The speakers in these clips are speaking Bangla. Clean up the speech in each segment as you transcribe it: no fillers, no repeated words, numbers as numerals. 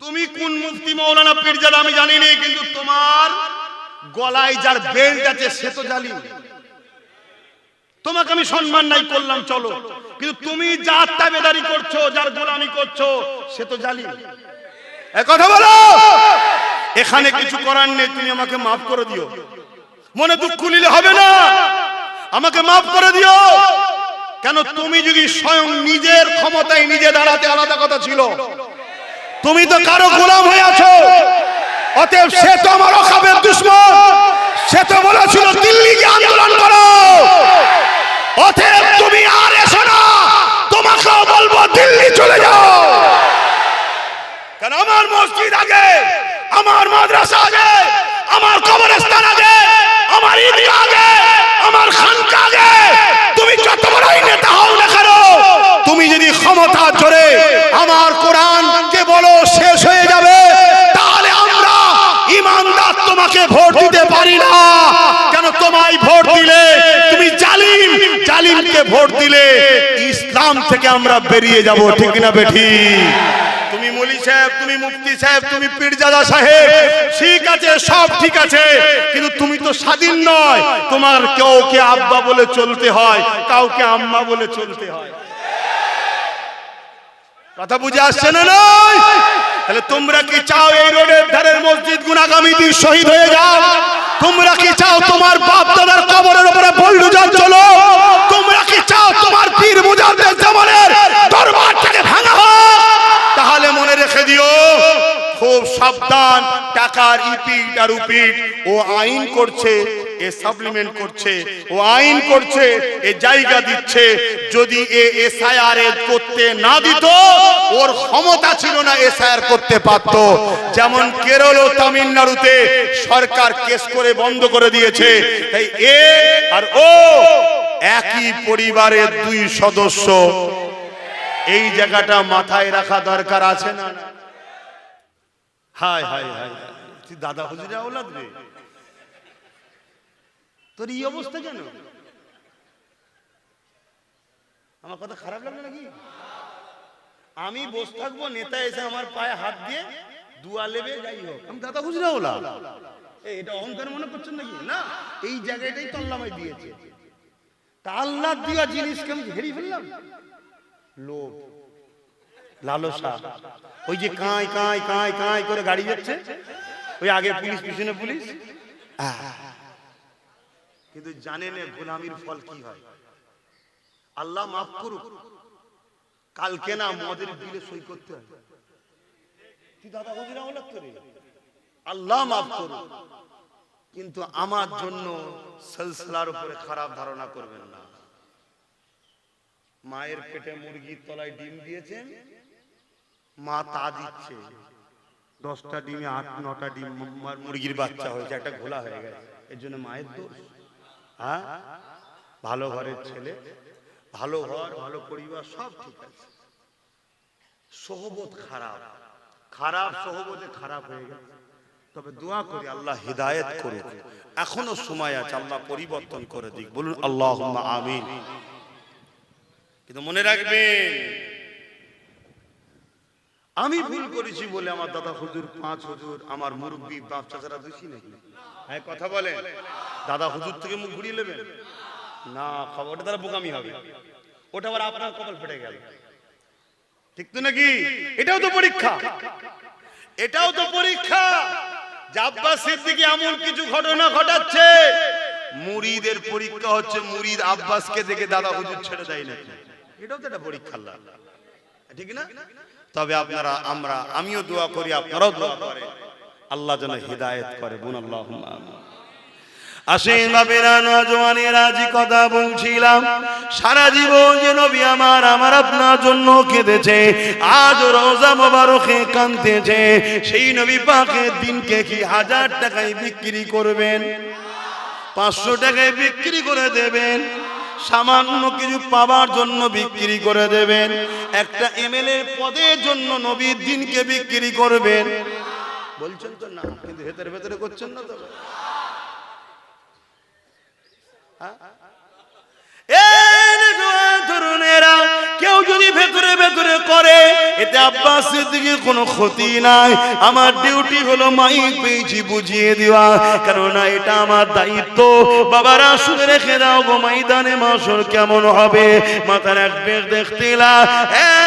তুমি কোন মুফতি মাওলানা পীরজাদা আমি জানি না, কিন্তু তোমার গলায় যার বেল্ট আছে সে তো জালিম। তোমাকে আমি সম্মান নাই করলাম চলো, কিন্তু তুমি যার তাবেদারি করছো, যার গোলামি করছো সে তো জালিম। এই কথা বলো। এখানে কিছু করার নেই, তুমি আমাকে মাফ করে দিও। মনে দুঃখ নিলে হবে না, আমাকে মাফ করে দিও। কেন তুমি যদি স্বয়ং নিজের ক্ষমতায় নিজে দাঁড়াতে আলাদা কথা ছিল, তুমি তো কারো গোলাম হয়ে আছো। অতএব সে তো আমার ওকাবের দুশমন, সে তো বলেছিল দিল্লিকে আন্দোলন করো। অতএব তুমি আর এসো না, তোমাকেও বলবো দিল্লি চলে যাও। কারণ আমার মসজিদ আগে, আমার মাদ্রাসা আগে, আমার কবরস্থান আগে, আমার ঈদগাহ আগে, আমার খানকা আগে। তুমি যত বড়ই নেতা হও না কেন, তুমি যদি ক্ষমতা জোরে আমার কোরআনকে বলো শেষ হয়ে যাবে, তাহলে আমরা ইমানদার তোমাকে ভোট দিতে পারি না। কেন তোমায় ভোট দিলে তুমি জালিম, জালিমকে ভোট দিলে ইসলাম থেকে আমরা বেরিয়ে যাব। ঠিক না বেঠি? তুমি মৌলী সাহেব, তুমি মুফতি সাহেব, তুমি পীরজাদা সাহেব, ঠিক আছে, সব ঠিক আছে, কিন্তু তুমি তো স্বাধীন নয়। তোমার কাউকে আব্বা বলে চলতে হয়, কাউকে আম্মা বলে চলতে হয়। কথা বুঝে আসছে না? নয়? তাহলে তোমরা কি চাও এই রোডের ধারের মসজিদগুলো আগামী দিন শহীদ হয়ে যাও? তোমরা কি চাও তোমার বাপ দাদার কবরের উপরে বুলডোজার চলো? তোমরা কি চাও তোমার পীর মুজাদ্দেদ জামানের দরবারটাকে ভাঙা হোক? তাহলে মনে রেখে দিও, খুব সাবধান। টাকার ইপিট আর উপিট ও আইন করছে, এ সাপ্লিমেন্ট করছে, ও আইন করছে, এ জায়গা দিচ্ছে। যদি এ এসআইআর করতে না দিত, ওর ক্ষমতা ছিল না এসআইআর করতে পারত। যেমন কেরল ও তামিলনাড়ুতে সরকার কেস করে বন্ধ করে দিয়েছে। তাই এ আর ও একই পরিবারের দুই সদস্য, এই জায়গাটা মাথায় রাখা দরকার আছে না? হায় হায় হায়, তুই দাদা হুজুরের আওলাদ রে, তোর এই অবস্থা কেন? আমার কথা খারাপ লাগলো নাকি? আমি বসে থাকবো, নেতা এসে আমার পায়ে হাত দিয়ে দুয়া লেবে, যাই হোক আমি দাদা হুজুরের আওলাদ। এটা অহংকার মনে করছেন নাকি? না, এই জায়গাটাই তো আল্লাহ আমায় দিয়েছে। তা আল্লাহ দিয়া জিনিসকে আমি হেরিয়ে ফেললাম। লোভ, লালসা, ওই যে কাঁই কাঁই কাঁই কাঁই করে গাড়ি যাচ্ছে, ওই আগে পুলিশ পিছনে পুলিশ। কিন্তু জানেন গোলামির ফল কি হয়? আল্লাহ মাফ করুক, কালকে না মদের বিলে সই করতে হয়। তুই দাদা হুজুর আওলাদ করে, আল্লাহ মাফ করুক, কিন্তু আমার জন্য সিলসিলার উপরে খারাপ ধারণা করবেন না। মায়ের পেটে মুরগির তলায় ডিম দিয়েছেন, মা তা দিচ্ছে, 10টা ডিমে 8-9টা ডিম মুরগির বাচ্চা হয়েছে, একটা ঘোলা হয়ে গেছে, এর জন্য মায়ের দোষ? হ্যাঁ, ভালো ঘরের ছেলে, ভালো ঘর, ভালো পরিবার, সব ঠিক আছে, সোহবত খারাপ, খারাপ সোহবতে খারাপ হয়ে গেছে। তবে দোয়া করি আল্লাহ হিদায়াত করুক, এখনো সময় আছে, আল্লাহ পরিবর্তন করে দিক। বলুন আল্লাহুম্মা আমিন। কিন্তু মনে রাখবেন, আমি ভুল করেছি বলে আমার দাদা হুজুর, 5 হুজুর, আমার মুরব্বী বাপ চাচারা দোষী নাকি? হ্যাঁ, কথা বলেন। দাদা হুজুর থেকে মুখ ঘুরিয়ে নেবেন না, খবরটা তারা বোকামি হবে, ওটা আবার আপনার কপাল ফেটে গেল। ঠিক তো নাকি? এটাও তো পরীক্ষা, এটাও তো পরীক্ষা। আব্বাস সিদ্দিকী এমন কিছু ঘটনা ঘটাচ্ছে, মুরিদের পরীক্ষা হচ্ছে, মুরিদ আব্বাসকে দেখে দাদা হুজুর ছেড়ে দেয় নাকি? এটাও তো একটা পরীক্ষা, ঠিক না? তবে আপনারা, আমরা, আমিও দোয়া করি, আপনারাও দোয়া করেন, আল্লাহ যেন হিদায়াত করে। বোন আল্লাহুম্মা আমিন। আসেন বাবেরা, নওজওয়ানেরা, আজি কথা বলছিলাম, সারা জীবন যে নবী আমার আপনার জন্য কেঁদেছে, আজ রওজা মোবারকে কাঁদতেছে, সেই নবী পাকের দিনকে কি 1000 টাকায় বিক্রি করবেন? 500 টাকায় বিক্রি করে দেবেন? সামান্য কিছু পাওয়ার জন্য বিক্রি করে দেবেন? একটা এমএলএ পদের জন্য নবীর দিনকে বিক্রি করবেন? বলছেন তো না, কিন্তু ভেতরে ভেতরে করছেন না তো। তরুণেরা কেউ যদি ভেতরে ভেতরে করে এতে আব্বাস সিদ্দিকীর কোনো ক্ষতি নাই। আমার ডিউটি হলো মাইক পেয়েছি বুঝিয়ে দেওয়া, কেননা এটা আমার দায়িত্ব। বাবারা শুনে রেখে দাও গো, ময়দানে মাশর কেমন হবে মাথার এক বেগ দেখতে না।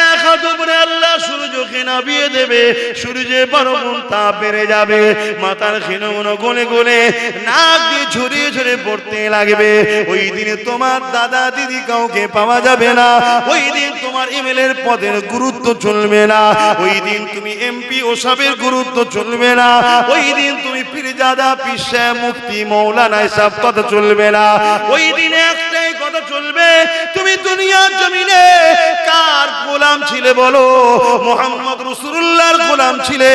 এক হাত উপরে আল্লাহ সূর্যকে নামিয়ে দেবে, সূর্যে 12 গুণ তাপ বেড়ে যাবে, মাথার খিনগুলো গলে গলে নাক দিয়ে ঝরিয়ে ঝরিয়ে পড়তে লাগবে। ওই দিনে তোমার দাদা দিদি কাউকে পাওয়া যাবে না। ওই দিন তোমার এমএলএর পদের গুরুত্ব চলবে না। ওই দিন তুমি এমপি ও সাহেবের গুরুত্ব চলবে না। ওই দিন তুমি পীরজাদা পীর সাহেব মুফতি মৌলানা সব কথা চলবে না। ওই দিন একটাই কথা চলবে, তুমি দুনিয়ার জমিনে কার গোলাম ছিলে বলো? মুহাম্মদ রাসূলুল্লাহর গোলাম ছিলে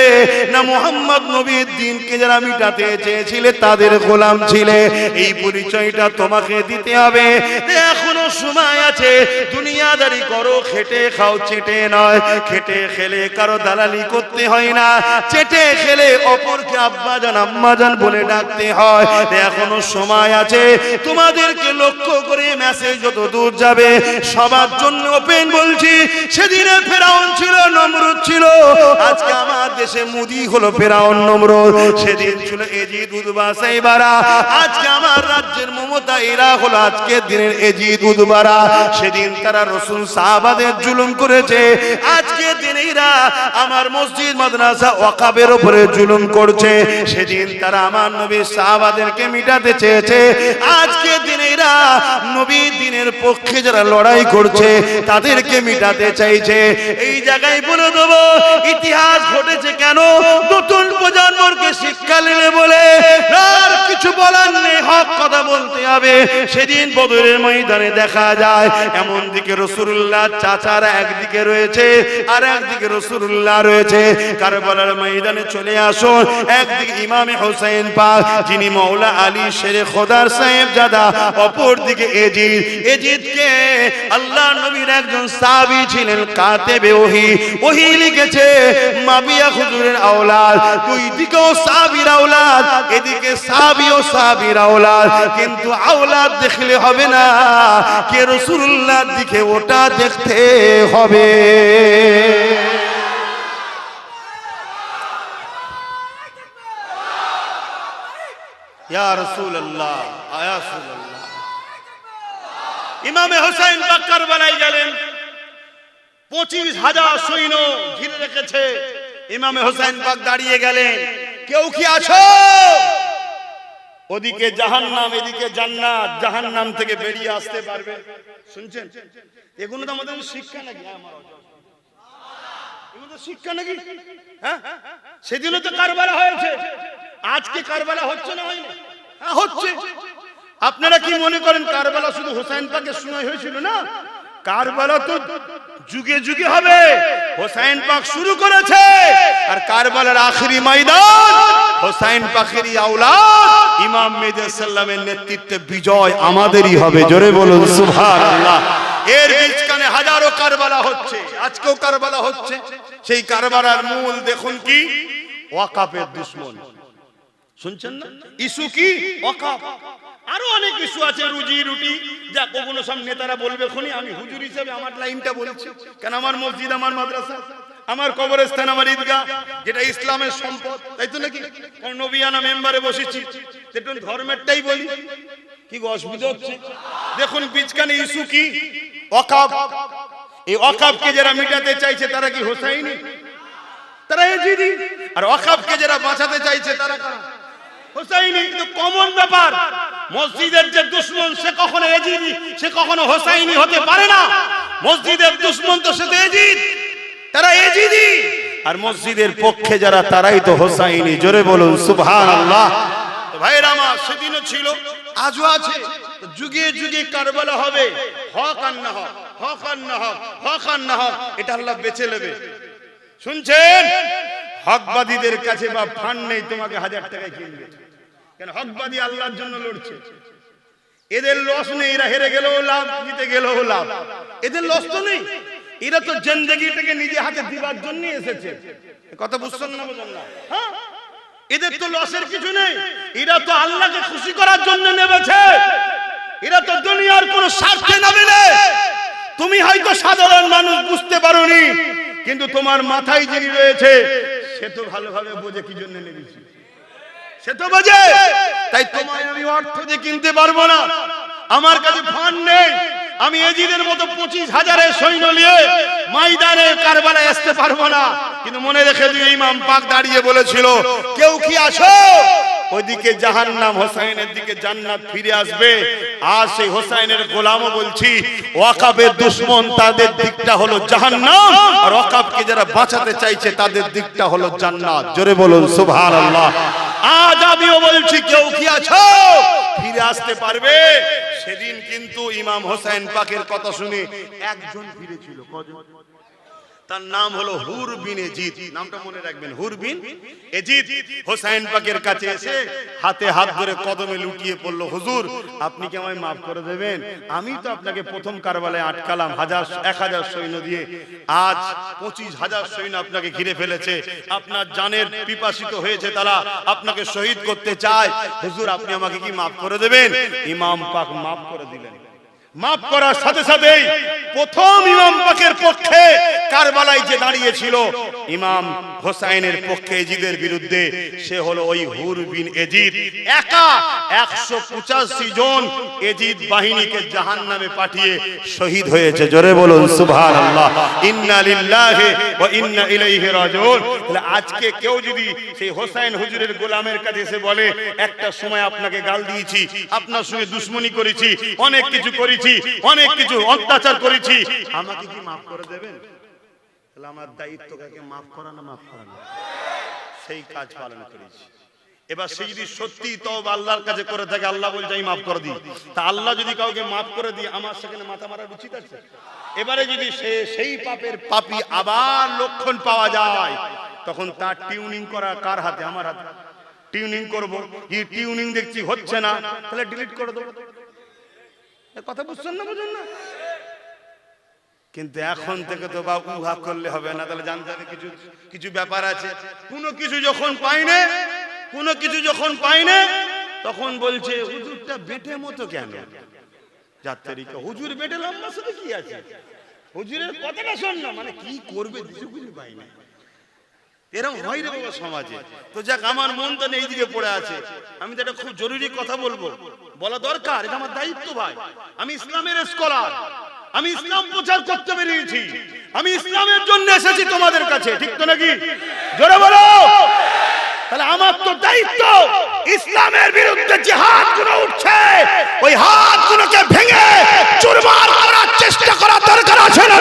না মুহাম্মদ নবীর দ্বীনকে যারা মিটাতে চেয়েছিলে তাদের গোলাম ছিলে? এই পরিচয়টা তোমাকে দিতে হবে। এখনো সময় আছে, দুনিয়াদারি করো, খেটে খাও, চেটে নয়। খেটে খেলে কারো দালালি করতে হয় না, চেটে খেলে অপরকে আব্বাজান আম্মাজান বলে ডাকতে হয়। এখনো সময় আছে, তোমাদেরকে লক্ষ্য করে মেসেজ যত দূর যাবে সবার জন্য ওপেন বলছি। সেদিনে ফেরাউন ছিল, নমরুদ ছিল, আজকে আমার দেশে মুদি হলো ফেরাউন নমরুদ। সেদিন ছিল এজিদ উদবা সাইবারা, আজকে আমার রাজ্যের মমতা এরা হলো আজকের দিনের এজিদ উদবারা। সেদিন তারা রাসূল সাহাবাদের জুলুম করেছে, আজকে দিন এরা আমার মসজিদ মাদ্রাসা ওয়াকাবের উপরে জুলুম করছে। সেদিন তারা আমার নবী সাহাবাদেরকে মিটাতে চেয়েছে, আজকে দিন এরা নবী দ্বীনের পক্ষে যারা লড়াই করছে তাদেরকে মিটাতে চাইছে। এই জায়গায় বলে দেব ইতিহাস ঘটেছে কেন, নতুন প্রজন্মকে শিক্ষা নেবে বলে। আর কিছু বলার নেই, হক কথা বলতে হবে। সেদিন বদরের ময়দানে দেখা যায় এমন দিকে রাসূলুল্লাহ চাচারা একদিকে রয়েছে আর একদিকে রাসূলুল্লাহ রয়েছে। কারবালার ময়দানে চলে আসুন, একদিকে ইমামে হোসেন পাক যিনি মাওলা আলী শেরে খোদার সাহেবজাদা, অপর দিকে এজিদ। এজিদকে আল্লাহ নবীর একজন সাহাবী ছিলেন, কাতেবে ওহী, ওহী লিখেছে মাবিয়া হুজুরের আওলাদ। দুই দিকেও সাহাবীর আওলাদ, এদিকে সাহাবী ও সাহাবীর আওলাদ। কিন্তু আওলাদ দেখলে হবে না, কে রাসূলুল্লাহর দিকে ওটা দেখতে হবে। ইয়া রাসূলুল্লাহ, ইয়া রাসূলুল্লাহ। ইমামে হোসেন পাক কারবালায় গেলেন, 25,000 সৈন্য ঘিরে রেখেছে। ইমামে হোসেন পাক দাঁড়িয়ে গেলেন, কেউ কি আছো? ওদিকে জাহান্নাম, এদিকে জান্নাত। জাহান্নাম থেকে বেরিয়ে আসতে পারবে? শুনছেন? এগুলো তো আমাদের শিক্ষা নাকি? এগুলো তো শিক্ষা নাকি? হ্যাঁ, সেদিনও তো কারবালা হয়েছে, আজকে কারবালা হচ্ছে না? হয় না? হ্যাঁ হচ্ছে। আপনারা কি মনে করেন কারবালা শুধু হোসেন পাকের সময় হয়েছিল? না, কারবালা তো যুগে যুগে হবে। হোসেন পাক শুরু করেছে, আর কারবালার আখেরি ময়দান হোসেন পাকেরই আওলাদ ইমাম মেহদী সাল্লামের নেতৃত্বে বিজয় আমাদেরই হবে। জোরে বলুন সুবহানাল্লাহ। এর মাঝখানে হাজারো কারবালা হচ্ছে, আজকেও কারবালা হচ্ছে। সেই কারবালার মূল দেখুন কি? ওয়াকাফের দুশমন। শুনছেন না? ইস্যু কি? ওয়াকাফ। আরো অনেক ইস্যু আছে, রুজি রুটি, যা কখনো সব নেতারা বলবে। খুনি আমি হুজুর হিসেবে আমার লাইনটা বলছি, কেন আমার মসজিদ, আমার মাদ্রাসা, আমার কবরস্থান, আমার ঈদগাহ, যেটা ইসলামের সম্পদ, তাই তো নাকি? কারণ নবিয়ানা মেম্বারে বসেছি, দেখুন ধর্মেরটাই বলি। কি অসুবিধা হচ্ছে? দেখুন বিচকানে ইস্যু কি? ওয়াকাফ। এই ওয়াকাফকে যারা মিটাতে চাইছে তারা কি হোসাইনি? তারা এজিদি। আর ওয়াকাফকে যারা বাঁচাতে চাইছে তারা কারা? হোসাইনি। কিন্তু কমন ব্যাপার, মসজিদের যে দুশমন সে কখনো এজিদি, সে কখনো হোসাইনি হতে পারে না। মসজিদের দুশমন তো সে এজিদ, তারা এজিদি। আর মসজিদের পক্ষে যারা তারাই তো হোসাইনি। জোরে বলুন সুবহানাল্লাহ। ভাইরা আমার, সেদিনও ছিল, আজও আছে। যুগে যুগে কারবালা হবে। হক আর না হক, হক আর না হক, হক আর না হক, এটা আল্লাহ বেছে নেবে। শুনছেন? হকবাদীদের কাছে বা ফান্ড নেই, তোমাকে 1000 টাকায় কিনবে। কেন? হকবাদী আল্লাহর জন্য লড়ছে। এদের লস নেই, এরা হেরে গেলেও লাভ, জিতে গেলেও লাভ। এদের লস তো নেই, এরা তো জিন্দেগিটাকে নিজে হাতে দিবার জন্য এসেছে। কথা বুঝছেন না? বুঝেন না? হ্যাঁ, এদের তো লসের কিছু নেই, এরা তো আল্লাহকে খুশি করার জন্য নেমেছে। এরা তো দুনিয়ার কোনো স্বার্থে নামে না। তুমি হয়তো সাধারণ মানুষ বুঝতে পারোনি, কিন্তু তোমার মাথায় যিনি রয়েছে সে তো ভালোভাবে বোঝে কি জন্য নেমেছি, সে তো বোঝে। তাই তোমায় আমি অর্থ দিয়ে কিনতে পারবো না, আমার কাছে ফান্ড নেই, আমি এজিদের মতো 25,000 সৈন্য নিয়ে ময়দানে কারবালায় আসতে পারবো না। কিন্তু মনে রেখে দিও, ইমাম পাক দাঁড়িয়ে বলেছিল, কেউ কি আসো, ওইদিকে জাহান্নাম, হোসাইনের দিকে জান্নাত ফিরে আসবে। আর সেই হোসাইনের গোলামও বলছি, ওয়াকাবের দুশমন তাদের দিকটা হলো জাহান্নাম, আর ওয়াকাবকে যারা বাঁচাতে চাইছে তাদের দিকটা হলো জান্নাত। জোরে বলুন সুবহানাল্লাহ। আজ আমিও বলছি, কেউ কি আছো ফিরে আসতে পারবে? সেদিন কিন্তু ইমাম হোসেন পাকের কথা শুনে একজন ফিরেছিল। কজন? তার নাম হলো হুর বিন এজিদ। নামটা মনে রাখবেন, হুর বিন এজিদ হোসেন পাকের কাছে এসে হাতে হাত ধরে কদমে লুটিয়ে পড়লো, হুজুর আপনি কি আমায় মাফ করে দেবেন? আমি তো আপনাকে প্রথম কারবালায় আটকালাম 1000 সৈন্য দিয়ে, আজ 25,000 সৈন্য আপনাকে ঘিরে ফেলেছে, আপনার জানের পিপাসিত হয়েছে, তারা আপনাকে শহীদ করতে চায়, হুজুর আপনি আমাকে কি মাফ করে দেবেন? ইমাম পাক মাফ করে দিলেন। মাফ করার সাথে সাথেই প্রথম ইমাম পাকের পক্ষে কারবালায় যে দাঁড়িয়েছিল ইমাম হোসাইনের পক্ষে এজিদের বিরুদ্ধে, সে হলো ওই হুর বিন এজিদ। একা 185 জন এজিদ বাহিনীকে জাহান্নামে পাঠিয়ে শহীদ হয়েছে। জোরে বলুন সুবহানাল্লাহ। ইন্না লিল্লাহি ওয়া ইন্না ইলাইহি রাজিউন। তাহলে আজকে কেউ যদি সেই হোসাইন হুজুরের গোলামের কাছে এসে বলে, একটা সময় আপনাকে গাল দিয়েছি, আপনার সঙ্গে দুশমনি করেছি, অনেক কিছু করেছি, অনেক কিছু অত্যাচার করেছি, আমাকে কি মাফ করে দেবেন? তাহলে আমার দায়িত্ব কাকে মাফ করা না মাফ করা না, সেই কাজ পালন করেছি। এবার সে যদি সত্যি তওবা আল্লাহর কাছে করে থাকে, আল্লাহ বলছে আমি মাফ করে দিই, তা আল্লাহ যদি কাউকে মাফ করে দিই, আমার সেখানে মাথা মারা উচিত আছে? এবারে যদি সেই পাপের পাপী আবার লক্ষণ পাওয়া যায়, তখন তার টিউনিং করা কার হাতে? আমার হাতে। টিউনিং করবো, এই টিউনিং দেখছি হচ্ছে না, তাহলে ডিলিট করে দেবো। কথা বুঝছেন না? বুঝুন না। কিন্তু এখন থেকে তো বা উহা করলে হবে না, তাহলে জানতে হবে কিছু কিছু ব্যাপার আছে। কোনো কিছু যখন পাই না, তখন বলছে হুজুরটা বেটে মতো কেন? যাত্রীকে হুজুর বেটে লম্বা সাথে কি আছে? হুজুরের কথাটা শোন না, মানে কি করবে কিছু বুঝতে পাই না। এরকম হয় রে বাবা সমাজে। তো যাক, আমার মন তো এই দিকে পড়ে আছে, আমি তো এটা খুব জরুরি কথা বলবো, বলা দরকার, এটা আমার দায়িত্ব ভাই। আমি ইসলামের স্কলার, আমি ইসলাম প্রচার করতে বেরিয়েছি, আমি ইসলামের জন্য এসেছি তোমাদের কাছে, ঠিক তো নাকি? জোরে বলো। তাহলে আমার তো দায়িত্ব ইসলামের বিরুদ্ধে যে হাতগুলো উঠছে, ওই হাতগুলোকে ভেঙে চুরমার করার চেষ্টা করা দরকার আছে না?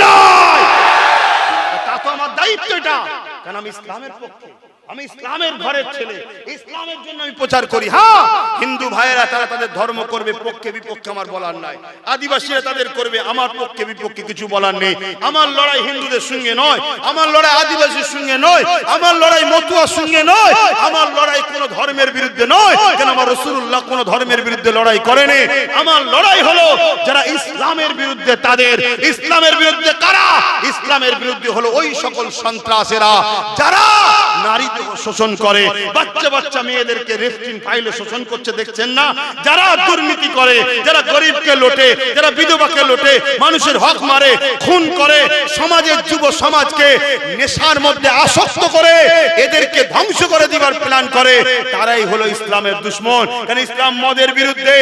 তা তো আমার দায়িত্ব এটা, কারণ আমি ইসলামের পক্ষে, আমি ইসলামের ঘরের ছেলে, ইসলামের জন্য আমি প্রচার করি। হ্যাঁ, হিন্দু ভাইয়েরা তারা তাদের ধর্ম করবে, পক্ষে বিপক্ষে আমার বলার নাই। আদিবাসীরা তাদের করবে, আমার পক্ষে বিপক্ষে কিছু বলার নেই। আমার লড়াই হিন্দুদের সঙ্গে নয়, আমার লড়াই আদিবাসীর সঙ্গে নয়, আমার লড়াই মতুয়ার সঙ্গে নয়, আমার লড়াই কোন ধর্মের বিরুদ্ধে নয়, কেন আমার রাসূলুল্লাহ কোন ধর্মের বিরুদ্ধে লড়াই করেনি। আমার লড়াই হলো যারা ইসলামের বিরুদ্ধে, তাদের। ইসলামের বিরুদ্ধে কারা? ইসলামের বিরুদ্ধে হলো ওই সকল সন্ত্রাসীরা যারা নারী শোষণ করে, বাচ্চা বাচ্চা মেয়েদেরকে রেফটিন ফাইলে শোষণ করছে, দেখছেন না? যারা দুর্নীতি করে, যারা গরিবকে লোটে, যারা বিধবাকে লোটে, মানুষের হক মারে, খুন করে, সমাজের যুব সমাজকে নেশার মধ্যে আসক্ত করে এদেরকে ধ্বংস করে দিবার প্ল্যান করে, তারাই হলো ইসলামের দুশমন। কারণ ইসলাম মদের বিরুদ্ধে,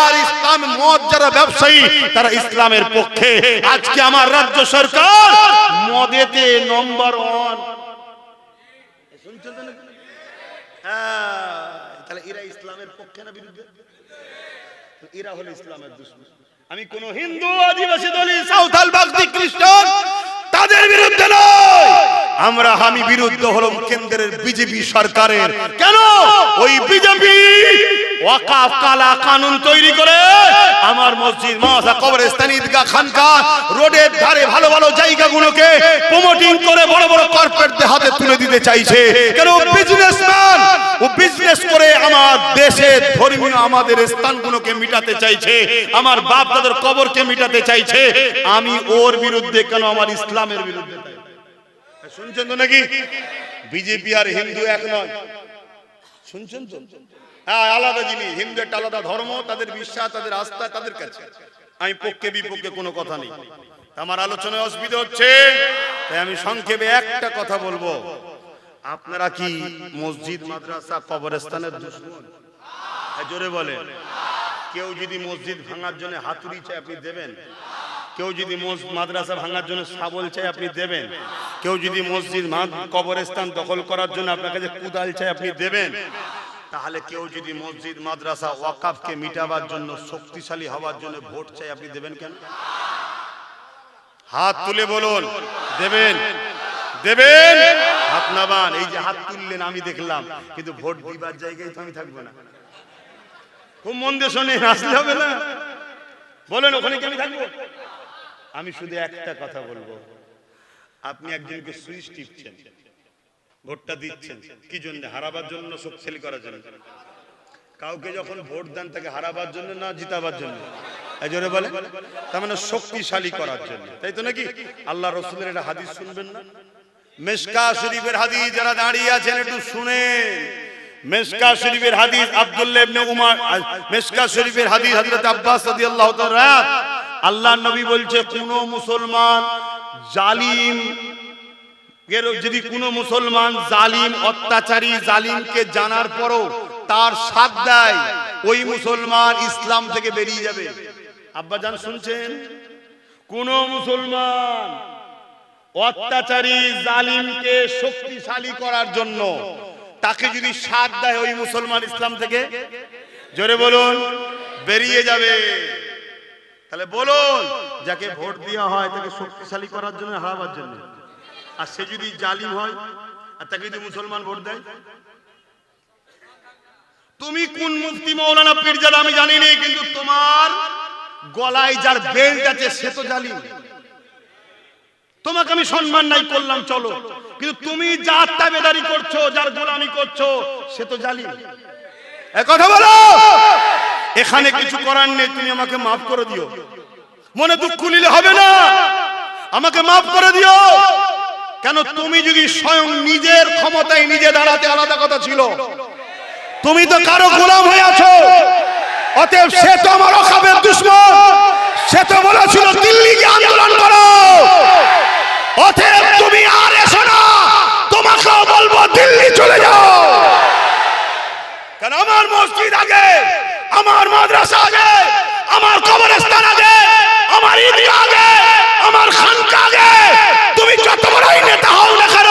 আর ইসলাম মদ যারা ব্যবসায়ী তারা ইসলামের পক্ষে। আজকে আমার রাজ্য সরকার মদেতে নম্বর 1। তাহলে এরা ইসলামের পক্ষে না বিরুদ্ধে? এরা হলো ইসলামের দুশমন। আমি কোন হিন্দু, আদিবাসী, দলি, সাঁওতাল, বাগদি, খ্রিস্টান তাদের বিরুদ্ধে নয়, আমি বিরুদ্ধে হলাম কেন্দ্রের বিজেপি সরকারের। কেন? ওই বিজেপি ওয়াকাফ কালা কানুন তৈরি করে আমার মসজিদ, মাদ্রাসা, কবরস্থান, ঈদগাহ, খানকা, রোডের ধারে ভালো ভালো জায়গাগুলোকে প্রমোটিং করে বড় বড় কর্পোরেটদের হাতে তুলে দিতে চাইছে। কেন? বিজনেসম্যান, ও বিজনেস করে আমার দেশের ধর্মীয় আমাদের স্থানগুলোকে মিটাতে চাইছে, আমার বাপ দাদার কবরকে মিটাতে চাইছে। আমি ওর বিরুদ্ধে কেন? আমার ইসলামের বিরুদ্ধে। শুনছেন তো নাকি? বিজেপি আর হিন্দু এক নয়। শুনছেন তো? হ্যাঁ, আলাদা জিনিস। হিন্দু একটা আলাদা ধর্ম, তাদের বিশ্বাস, তাদের আস্থা, তাদের কাছে। আমি পক্ষে বিপক্ষে কোনো কথা নেই। আমার আলোচনায় অসুবিধা হচ্ছে, তাই আমি সংক্ষেপে একটা কথা বলবো। আপনারা কি মসজিদ, মাদ্রাসা, কবরস্থানের দুশমন? জোরে বলেন। কেউ যদি মসজিদ ভাঙার জন্য হাতুড়ি চাই, আপনি দেবেন? কেউ যদি মাদ্রাসা ভাঙার জন্য শাবল চাই, আপনি দেবেন? কেউ যদি মসজিদ, কবরস্থান দখল করার জন্য আপনার কাছে কুদাল চাই, আপনি দেবেন? তাহলে কেউ যদি মসজিদ, মাদ্রাসা, ওয়াকাফকে মিটাবার জন্য, শক্তিশালী হওয়ার জন্য ভোট চাই, আপনি দেবেন কেন? হাত তুলে বলুন, দেবেন? দেবেন? হাত নামান। এই যে হাত তুললেন আমি দেখলাম, কিন্তু ভোট দিবার জায়গায় তো আমি থাকবো না। খুব মন দিয়ে শোনে, আসলে হবে না। বলেন, ওখানে কি আমি থাকবো? আমি শুধু একটা কথা বলবো। আপনি একজনকে সুইচ টিপছেন, ভোটটা দিচ্ছেন কি জন্য? হারাবার জন্য, শক্তিশালী করার জন্য? কাউকে যখন ভোট দেন তাকে হারাবার জন্য না জিতাবার জন্য? এই জোরে বলে। তার মানে শক্তিশালী করার জন্য, তাই তো নাকি? আল্লাহ রাসূলের একটা হাদিস শুনবেন না? মিশকা শরীফের হাদিস, যারা দাঁড়িয়ে আছেন একটু শুনে। মিশকা শরীফের হাদিস, আব্দুল্লাহ ইবনে উমর, মিশকা শরীফের হাদিস, হযরত আব্বাস রাদিয়াল্লাহু তাআলা, আল্লাহর নবী বলছে, কোন মুসলমান জালিম, যদি কোন মুসলমান জালিম, অত্যাচারী, জালিমকে জানার পরও তার সাথ দেয়, ওই মুসলমান ইসলাম থেকে বেরিয়ে যাবে। আব্বা জান শুনছেন? কোন মুসলমান অত্যাচারী, জালিমকে শক্তিশালী করার জন্য তাকে যদি সাথ দেয়, ওই মুসলমান ইসলাম থেকে, জোরে বলুন, বেরিয়ে যাবে। তাহলে বলুন, যাকে ভোট দেওয়া হয় তাকে শক্তিশালী করার জন্য, হারাবার জন্য, আর সে যদি জালিম হয় আর তাকে যদি মুসলমান ভোট দেয়, তুমি কোন মুফতি মাওলানা পীরজাদা আমি জানি না, কিন্তু তোমার গলায় যার বেল্ট আছে সে তো জালিম। তোমাকে আমি সম্মান নাই করলাম, চলো, কিন্তু তুমি যার তাবেদারি করছো, যার গোলামি করছো, সে তো জালিম। এক কথা বলো, এখানে কিছু করার নেই, তুমি আমাকে মাফ করে দিও। মনে দুঃখ নিলে হবে না, আমাকে মাফ করে দিও। কেন? তুমি যদি স্বয়ং নিজের ক্ষমতায় নিজে দাঁড়াতে, আলাদা কথা ছিল। তুমি তো কারো গোলাম হয়ে আছো, অতএব সে তো আমার ওয়াকাফের দুশমন। সে তো বলেছিল দিল্লি গিয়ে আন্দোলন করো, অতএব তুমি আর এসো না, তোমাকেও বলবো দিল্লি চলে যাও। কারণ আমার মসজিদ আগে, আমার মাদ্রাসা আগে, আমার কবরস্থান আগে, আমার ঈদগাহ আগে, আমার খানকা আগে। তুমি যত বড়ই নেতা হও না কেন,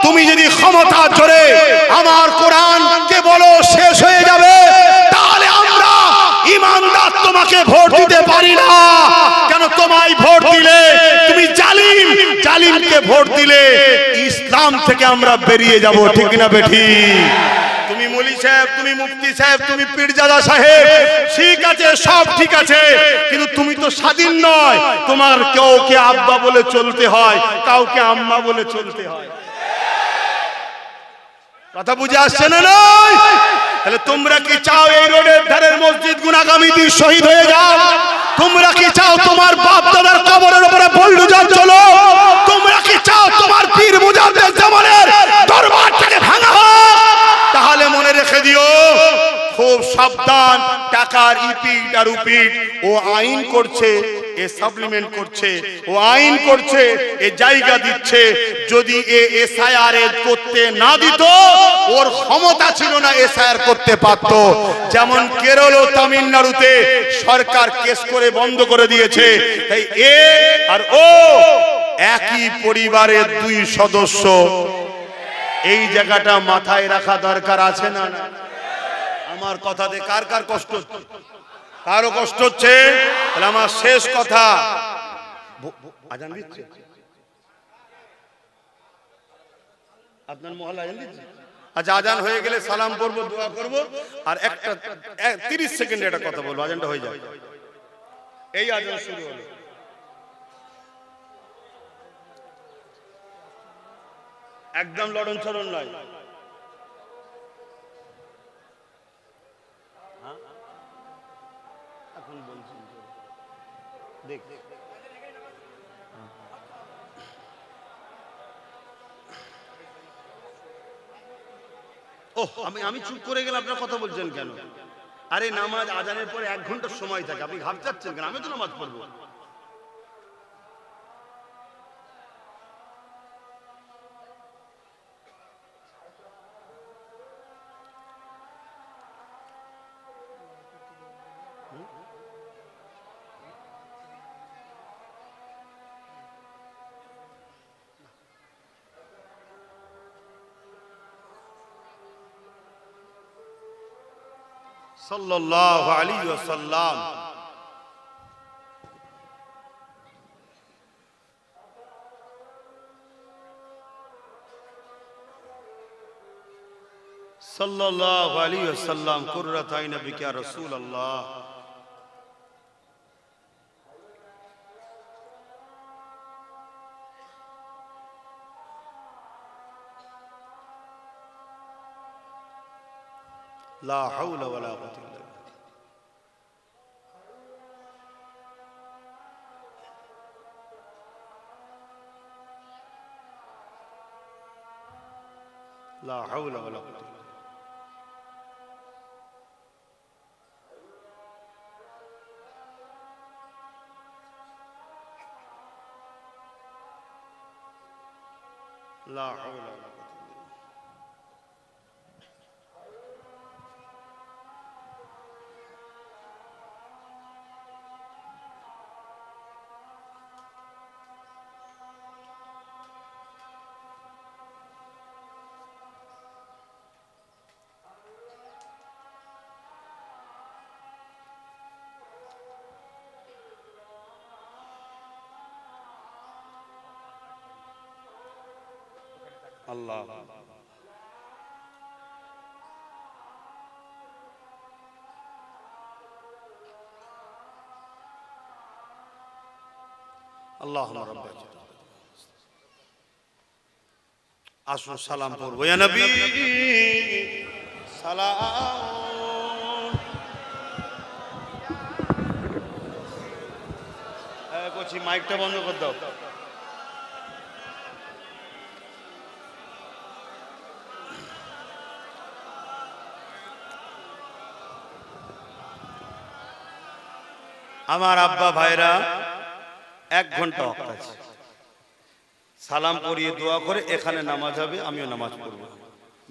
তুমি যদি ক্ষমতা জোরে আমার কোরআনকে বলো শেষ হয়ে যাবে, তাহলে আমরা ইমানদার তোমাকে ভোট দিতে পারি না। কেন? তোমায় ভোট দিলে তুমি জালিম, জালিমকে ভোট দিলে ইসলাম থেকে আমরা বেরিয়ে যাব। ঠিক না বেঠি? তুমি মৌলী সাহেব, তুমি মুফতি সাহেব, তুমি পীরজাদা সাহেব, ঠিক আছে, সব ঠিক আছে, কিন্তু তুমি তো স্বাধীন নয়। তোমার কাউকে আব্বা বলে চলতে হয়, কাউকে আম্মা বলে চলতে হয়। কথা বুঝে আসছে না? নয়? তাহলে তোমরা কি চাও এই রোডের ধারের মসজিদ গুলো আগামী দিন শহীদ হয়ে যাও? তোমরা কি চাও তোমার বাপ দাদার কবরের উপরে বুলডোজার চলো? তোমরা কি চাও তোমার পীর মুজাদ্দেদ জামানের দরবারটাকে ভাঙা হোক? তাহলে মনে রেখে দিও, খুব সাবধান। টাকার ইপিট আর উপিট, ও আইন করছে, এ সাপ্লিমেন্ট করছে, ও আইন করছে, এ জায়গা দিচ্ছে। যদি এ এসআইআর করতে না দিত, ওর ক্ষমতা ছিল না এসআইআর করতে পারত। যেমন কেরল ও তামিলনাড়ুতে সরকার কেস করে বন্ধ করে দিয়েছে। তাই এ আর ও একই পরিবারের দুই সদস্য। এই জায়গাটা মাথায় রাখা দরকার আছে না? আমার কথাতে কার কার কষ্ট হচ্ছে? কারো কষ্ট হচ্ছে? তাহলে আমার শেষ কথা, আজান দিচ্ছে আপনার মহল্লা, আজান দিচ্ছে? আচ্ছা, আজান হয়ে গেলে সালাম করবো, দোয়া করবো, আর একটা 30 সেকেন্ডে একটা কথা বলবো, আজানটা হয়ে যাবে। এই আজান শুরু হলো, একদম লড়ন ছড়ন নয়। এখন বলছি দেখ, ওহ, আমি চুপ করে গেলে আপনারা কথা বলছেন কেন? আরে নামাজ আজানের পরে 1 ঘন্টার সময় থাকে, আপনি ঘাবড়াচ্ছেন কেন? আমি তো নামাজ পড়বো। সাল্লাল্লাহু আলাইহি ওয়াসাল্লাম সাল্লাল্লাহু আলাইহি ওয়াসাল্লাম কুররাত আইনি বিকা ইয়া রাসূলুল্লাহ। লা হাওলা ওয়ালা কুওয়াতা ইল্লা বিল্লাহ। লা হাওলা ওয়ালা কুওয়াতা ইল্লা বিল্লাহ। লা হাওলা ওয়ালা কুওয়াতা ইল্লা বিল্লাহ। আল্লাহ আল্লাহুম্মা রাব্বানা আসুন সালাম পড়বো। ইয়া নবী সালাম। বলছি মাইকটা বন্ধ করে দাও। আমার আব্বা ভাইরা 1 ঘন্টা ওয়াক্ত আছে, সালাম পড়িয়ে দোয়া করে এখানে নামাজ হবে, আমিও নামাজ পড়ব।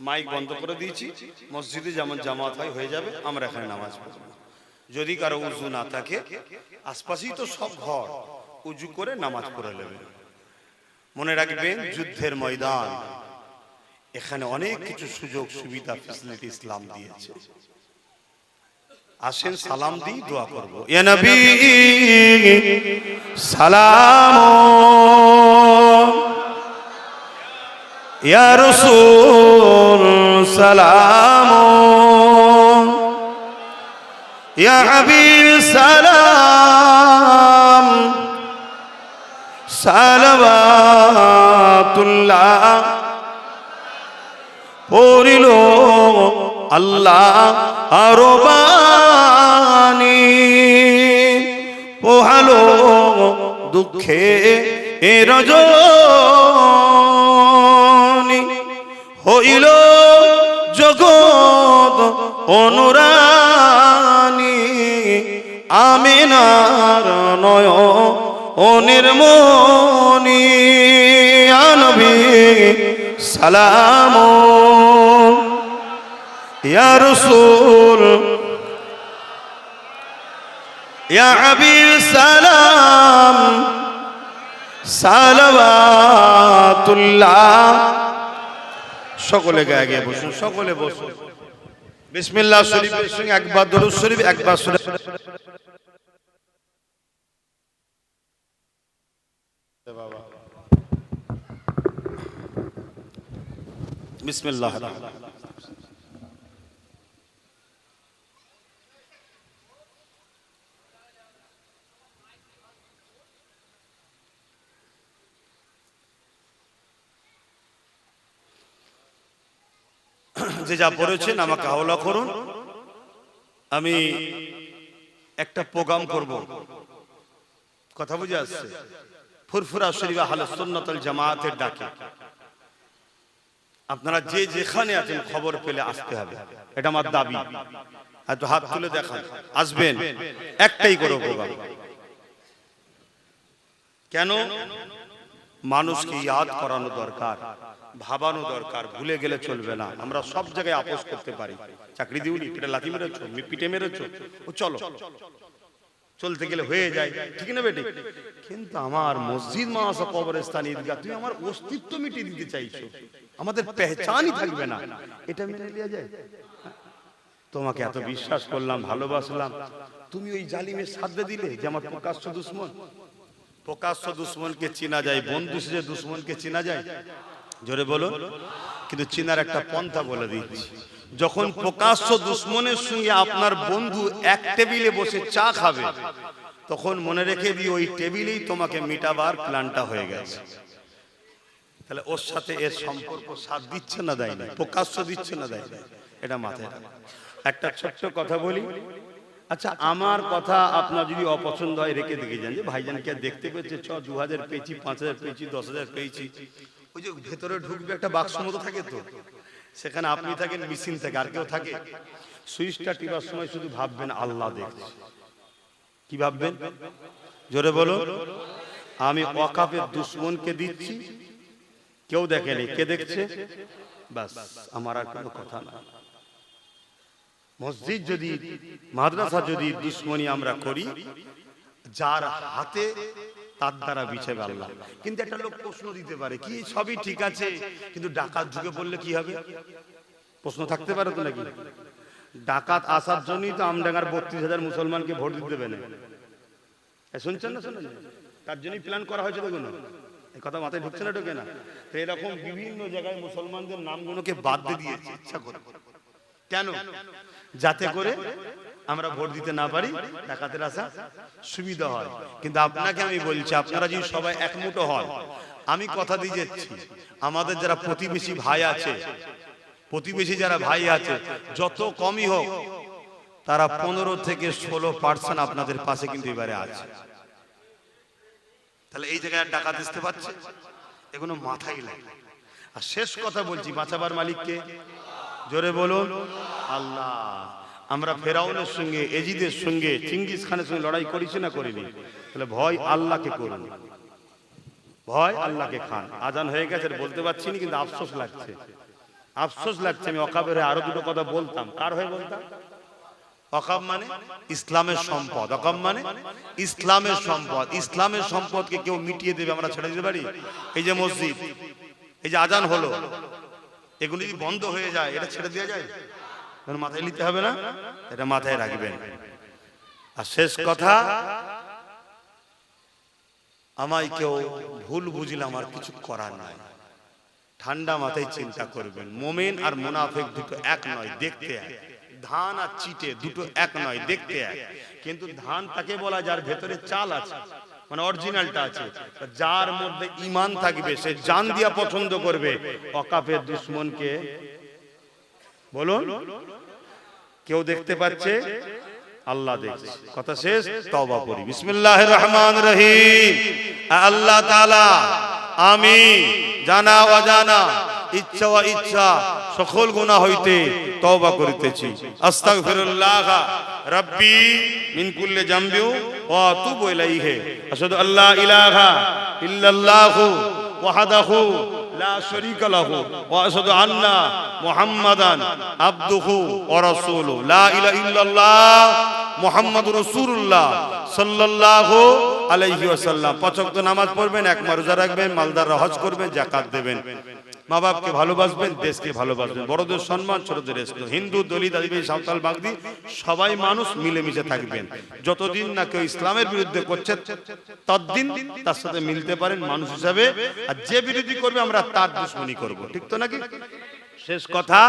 মাইক বন্ধ করে দিয়েছি, মসজিদে যেমন জামাত হয় হয়ে যাবে, আমরা এখানে নামাজ পড়ব। যদি কারো উজু না থাকে, আশপাশেই তো সব ঘর, উজু করে নামাজ পড়ে নেবে। মনে রাখবেন যুদ্ধের ময়দান, এখানে অনেক কিছু সুযোগ সুবিধা ফ্যাসিলিটি ইসলাম দিয়েছে। আসেন সালাম দিই, দোয়া করবো। ইয়া নবী সালাম, ইয়া রাসূল সালাম, ইয়া হাবিব সালাম, সালাওয়াতুল্লাহ পড়িল আল্লাহ আরবানি, পোহালো দুঃখে এ রজনী, হইল জগৎ অনুরানী, আমিনার নয়নের মনি। ইয়া নবী সালাম, ইয়া রাসূল ইয়া হাবিব সালাম, সালাওয়াতুল্লাহ। সকলে গায়ে গায়ে বসুন, সকলে বসুন। বিসমিল্লাহ শরীফের সঙ্গে একবার দরুদ শরীফ, একবার বাবা বিসমিল্লাহ। যে যা পড়েছেন আমাকে হাওলা করুন। আমি একটা প্রোগ্রাম করব, কথা বুঝে আসছে? ফুরফুরা শরীফ আহলে সুন্নাত ওয়াল জামাতের ডাকে আপনারা যে যেখানে আছেন খবর পেলে আসতে হবে, এটা আমার দাবি। একটু হাত তুলে দেখান, আসবেন। একটাই করে প্রোগ্রাম। কেন? মানুষকে ইয়াদ করানো দরকার, ভাবানো দরকার, ভুলে গেলে চলবে না। আমরা সব জায়গায় আপোষ করতে পারি, চাকরি দিউনি, পিঠে লাথি মেরেছ, পিঠে মেরেছ, ও চলো, চলতে গেলে হয়ে যায়, ঠিক না বেটি? কিন্তু আমার মসজিদ, মাদ্রাসা, কবরস্থান, ঈদগাহ, তুমি আমার অস্তিত্ব মিটিয়ে দিতে চাইছো, আমাদের পেহচানই থাকবে না, এটা মেনে নেওয়া যায়? তোমাকে এত বিশ্বাস করলাম, ভালোবাসলাম, তুমি ওই জালিমের সাথে দিলে যে আমার প্রকাশ্য দুশ্মন। প্রকাশ্য দুশ্মনকে চেনা যায়, বন্ধু সেজে দুশ্মনকে চেনা যায়? জোরে বলো। কিন্তু চেনার একটা পন্থা বলে দিচ্ছি। যখন প্রকাশ্য দুশ্মনের সঙ্গে আপনার বন্ধু এক টেবিলে বসে চা খাবে, তখন মনে রেখে দিই ওই টেবিলেই তোমাকে মিটাবার প্ল্যানটা হয়ে গেছে। তাহলে ওর সাথে এর সম্পর্ক সাথ দিচ্ছে না, দেয় না? প্রকাশ্য দিচ্ছে না, দেয় না? এটা মাথায় রাখবেন। একটা ছোট্ট কথা বলি। আচ্ছা, আমার কথা আপনার যদি অপছন্দ হয়, রেখে দেখে যান যে ভাইজানকে দেখতে পেয়েছে, 2000 পেয়েছি, 5000 পেয়েছি, 10,000 পেয়েছি। ওই যে ভেতরে ঢুকবে একটা বাক্স মতো থাকে, তো সেখানে আপনি থাকেন, মেশিন থাকে, আর কেউ থাকে? সুইচটা টিপার সময় শুধু ভাববেন আল্লাহ দেখছে। কি ভাববেন? জোরে বলো। আমি ওয়াকাফের দুশ্মনকে দিচ্ছি, কেউ দেখেনি, কে দেখছে? বাস, আমার আর কোনো কথা না। মসজিদ যদি, মাদ্রাসা যদি দুশ্মনী আমরা করি, যার হাতে তার দ্বারা বিছাবে আল্লাহ। কিন্তু একটা লোক প্রশ্ন দিতে পারে, কি সবই ঠিক আছে, কিন্তু ডাকাত ঢুকে পড়লে কি হবে? প্রশ্ন থাকতে পারে তো নাকি? ডাকাত আসার জন্যই তো আমডাঙ্গার 32,000 মুসলমানকে ভোট দিতে দেবে না। শুনছেন না? শুনুন, তার জন্যই প্ল্যান করা হয়েছে। দেখুন, এই কথা মাথায় ঢুকছে না, ঢোকে না? তো এরকম বিভিন্ন জায়গায় মুসলমানদের নামগুলোকে বাদ দিয়ে দিয়েছে ইচ্ছা করে। কেন? যাতে করে আমরা ভোট দিতে না পারি, ডাকাতের আসা সুবিধা হয়। কিন্তু আপনাকে আমি বলছি, আপনারা যদি সবাই একমুঠো হন, আমি কথা দিয়ে যাচ্ছি, আমাদের যারা প্রতিবেশী ভাই আছে, প্রতিবেশী যারা ভাই আছে, যত কমই হোক, তারা 15 থেকে 16% আপনাদের পাশে কিন্তু এবারে আছে। তাহলে এই জায়গায় ডাকাত আসতে পারছে, এগুলো মাথায় লাগে। আর শেষ কথা বলছি, বাঁচাবার মালিককে? জোরে বলুন আল্লাহ। আমরা ফেরাউনের সঙ্গে, এজিদের সঙ্গে, চিঙ্গিস খানের সঙ্গে লড়াই করেছি না করিনি? তাহলে ভয় আল্লাহকে করুন, ভয় আল্লাহকে খান। আজান হয়ে গেছে, বলতে পারছি না, কিন্তু আফসোস লাগছে, আফসোস লাগছে। আমি ওয়াকাবের আরো দুটো কথা বলতাম। কার হয়ে বলতাম? ওয়াকাব মানে ইসলামের সম্পদ। ওয়াকাব মানে ইসলামের সম্পদ। ইসলামের সম্পদকে কেউ মিটিয়ে দেবে, আমরা ছেড়ে দিতে পারি? এই যে মসজিদ, এই যে আজান হলো, এগুলি যদি বন্ধ হয়ে যায়, এটা ছেড়ে দেওয়া যায়? মাথায় নিতে হবে না? এটা মাথায় রাখবেন। আর শেষ কথা, আমায় কেউ ভুল বুঝলে আমার কিছু করার নাই। ঠান্ডা মাথায় চিন্তা করবেন, মোমেন আর মুনাফিক দুটো এক নয়, দেখতে এক। ধান আর চিটে দুটো এক নয়, দেখতে এক। কিন্তু ধান তাকে বলা যার ভেতরে চাল আছে, মানে অরিজিনালটা আছে। যার মধ্যে ঈমান থাকবে, সে জান দিয়া পছন্দ করবে। ওয়াকাফের দুশমনকে বলুন, কেউ দেখতে পাচ্ছে? আল্লাহ দেখছে। কথা শেষ, তওবা করি। বিসমিল্লাহির রহমানির রহিম। আল্লাহ তাআলা, আমি জানা অজানা, ইচ্ছা ও ইচ্ছা সকল গুনাহ হইতে তওবা করিতেছি। আস্তাগফিরুল্লাহ রাব্বি মিন কুল্লি যামবি ওয়া আতুবু ইলাইহি। আশহাদু আল্লা ইলাহা ইল্লাল্লাহু ওয়াহদাহু লা শারীকা লাহু ওয়া আশহাদু আন্না মুহাম্মাদান আবদুহু ওয়া রাসূলুহু। লা ইলাহা ইল্লাল্লাহ মুহাম্মাদুর রাসূলুল্লাহ সাল্লাল্লাহু আলাইহি ওয়াসাল্লাম। 5 ওয়াক্ত নামাজ পড়বেন, এক মাস রোজা রাখবেন, মালদাররা হজ করবেন, যাকাত দেবেন, মা বাপকে ভালোবাসবেন, দেশকে ভালোবাসবেন, বড়দের সম্মান, ছোটদের রেস্ট। হিন্দু, দলিত, আদিবাসী, সাঁওতাল, বাগদি সবাই মানুষ, মিলেমিশে থাকবেন। যতদিন না কেউ ইসলামের বিরুদ্ধে করছে, ততদিন তার সাথে মিলতে পারেন মানুষ হিসাবে। আর যে বিরোধী করবে, আমরা তার দুশমনি করব। ঠিক তো নাকি? শেষ কথা,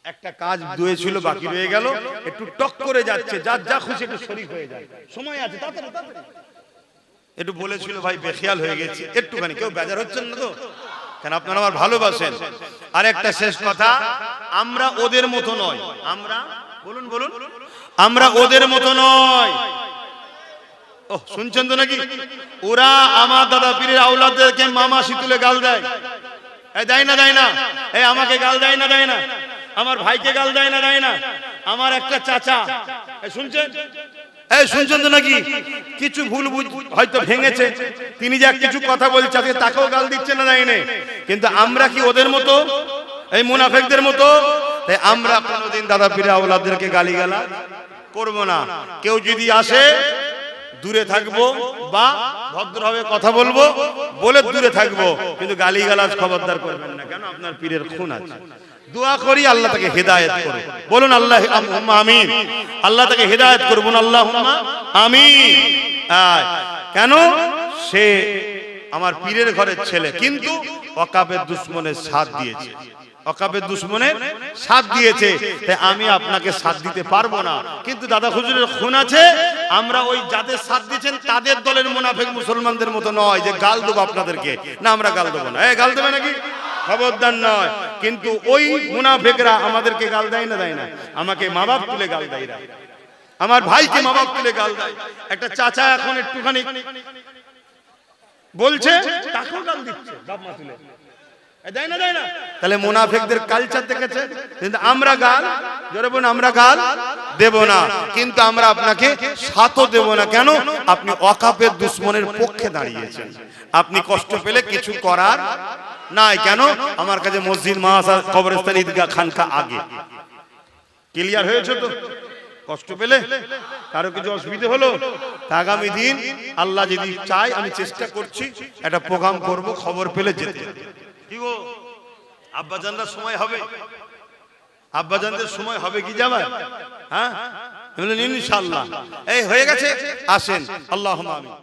একটা কাজ দুয়ে ছিল, বাকি রয়ে গেল, একটু টক করে যাচ্ছে, যার যা খুশি একটু শরীক হয়ে যায়, সময় আছে, তাড়াতাড়ি একটু বলেছিল ভাই বেখেয়াল হয়ে গেছি, একটুখানি, কেউ বেজার হচ্ছেন না তো? কেন আপনারা আমার ভালোবাসেন। আর একটা শেষ কথা, আমরা ওদের মতো নয়। আমরা বলুন বলুন, আমরা ওদের মতো নয়। ও শুনছেন তো নাকি? ওরা আমার দাদা পীরের আওলাদদেরকে মামা শীতুলে গাল দেয়। এই দেয় না দেয় না? এই আমাকে গাল দেয় না দেয় না? আমার ভাইকে গাল দেয় না দেয় না? আমার একটা চাচা, এই শুনছেন, এই শুনছেন তো নাকি? কিছু ভুল হয়তো ভেঙেছে, তিনি যা কিছু কথা বলছে আজকে তাকেও গাল দিচ্ছে না দেয় না? কিন্তু আমরা কি ওদের মতো, এই মুনাফিকদের মতো? তাই আমরা কোনোদিন দাদা পীরের আওলাদদেরকে গালিগালাজ করব না। কেউ যদি আসে দূরে থাকবো বা ভদ্রভাবে কথা বলবো, বলে দূরে থাকবো, কিন্তু গালিগালাজ খবরদার করবেন না। কেন? আপনার পীরের খুন আছে। দোয়া করি আল্লাহ তাকে হেদায়েত করুন। বলুন আল্লাহুম্মা আমিন। আল্লাহ তাকে হেদায়েত করুন, আল্লাহুম্মা আমিন। কেন? সে আমার পীরের ঘরের ছেলে, কিন্তু ওয়াকাবের দুশমনের সাথ দিয়েছে, ওয়াকাবের দুশমনের সাথ দিয়েছে। তাই আমি আপনাকে সাথ দিতে পারবো না। কিন্তু দাদা হুজুরের খুন আছে, আমরা ওই যাদের সাথ দিচ্ছেন তাদের দলের মুনাফিক মুসলমানদের মতো নয় যে গাল দেবো আপনাদেরকে, না আমরা গাল দেবো না। গাল দেবে নাকি? খবরদার নয়। কিন্তু ওই মুনাফিকরা আমাদেরকে গাল দেয় না দেয় না? আমাকে মা বাপ তুলে গাল দেয় না, আমার ভাইকে মা বাপ তুলে গাল দেয়। একটা চাচা এখন একটুখানি বলছে তাকেও গাল দিচ্ছে বাপ মা তুলে, দেয় না দেয় না? তাহলে মুনাফিকদের কালচার দেখেছে। কিন্তু আমরা গাল, জোরে বলুন, আমরা গাল দেব না। কিন্তু আমরা আপনাকে সাথও দেব না। কেন? আপনি ওয়াকাফের দুশমনের পক্ষে দাঁড়িয়েছেন, আপনি কষ্ট পেলে কিছু করার নাই। কেন? আমার কাছে মসজিদ, মাদ্রাসা, কবরস্থান, ঈদগাহ, খানকা আগে। ক্লিয়ার হয়েছে তো? কষ্ট পেলে কারো কিছু অসুবিধা হলো, আগামী দিন আল্লাহ যদি চায় আমি চেষ্টা করছি একটা প্রোগ্রাম করব, খবর পেলে যেতে। কি গো আব্বাজানরা সময় হবে? আব্বাজানদের সময় হবে কি যাবে? হ্যাঁ ইনশাআল্লাহ। এই হয়ে গেছে, আসেন। আল্লাহুম্মা আমিন।